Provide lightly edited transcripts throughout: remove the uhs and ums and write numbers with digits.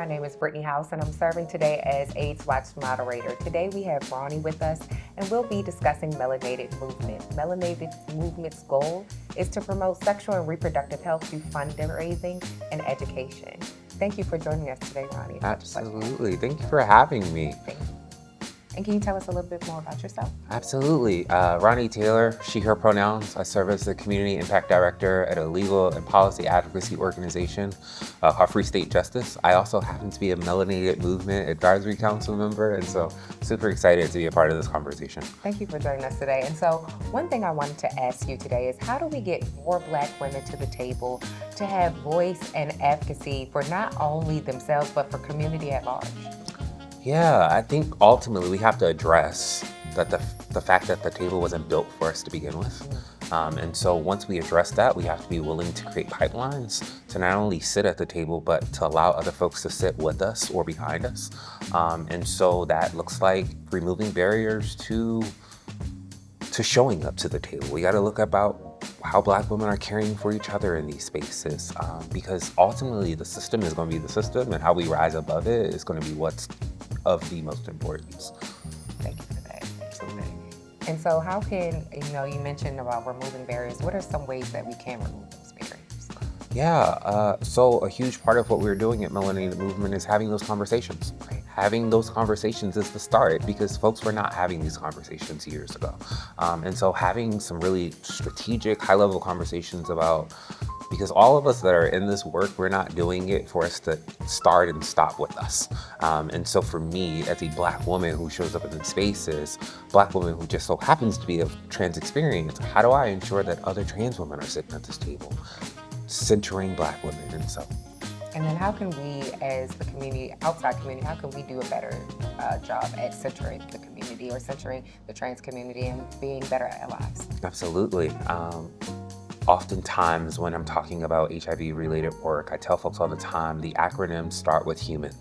My name is Brittany House, and I'm serving today as AIDSWatch moderator. Today we have Ronnie with us, and we'll be discussing Melanated Movement. Melanated Movement's goal is to promote sexual and reproductive health through fundraising and education. Thank you for joining us today, Ronnie. Absolutely. Thank you for having me. Thank you. And can you tell us a little bit more about yourself? Absolutely. Ronnie Taylor, she, her pronouns. I serve as the Community Impact Director at a legal and policy advocacy organization called Free State Justice. I also happen to be a Melanated Movement Advisory Council member, and so super excited to be a part of this conversation. Thank you for joining us today. And so one thing I wanted to ask you today is, how do we get more Black women to the table to have voice and advocacy for not only themselves, but for community at large? Yeah, I think ultimately we have to address that the fact that the table wasn't built for us to begin with. And so once we address that, we have to be willing to create pipelines to not only sit at the table, but to allow other folks to sit with us or behind us. And so that looks like removing barriers to showing up to the table. We got to look about how Black women are caring for each other in these spaces, because ultimately the system is going to be the system, and how we rise above it is going to be what's of the most importance. Thank you for that. Absolutely. And so how can, you mentioned about removing barriers. What are some ways that we can remove those barriers? Yeah, so a huge part of what we're doing at Melanated Movement is having those conversations. Right. Having those conversations is the start, because folks were not having these conversations years ago. And so having some really strategic, high-level conversations about, because all of us that are in this work, we're not doing it for us to start and stop with us. And so for me, as a Black woman who shows up in these spaces, Black woman who just so happens to be of trans experience, how do I ensure that other trans women are sitting at this table, centering Black women? And then how can we, as the community, outside community, how can we do a better job at centering the community or centering the trans community and being better allies? Absolutely. Oftentimes when I'm talking about HIV-related work, I tell folks all the time, the acronyms start with human.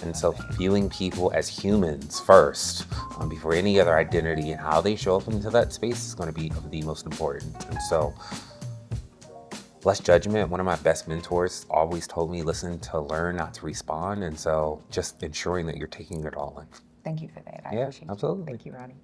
And so viewing people as humans first, before any other identity, and how they show up into that space is going to be of the most important. And so less judgment. One of my best mentors always told me, listen to learn, not to respond. And so just ensuring that you're taking it all in. Thank you for that. I Yeah, appreciate absolutely. it. Thank you, Ronnie.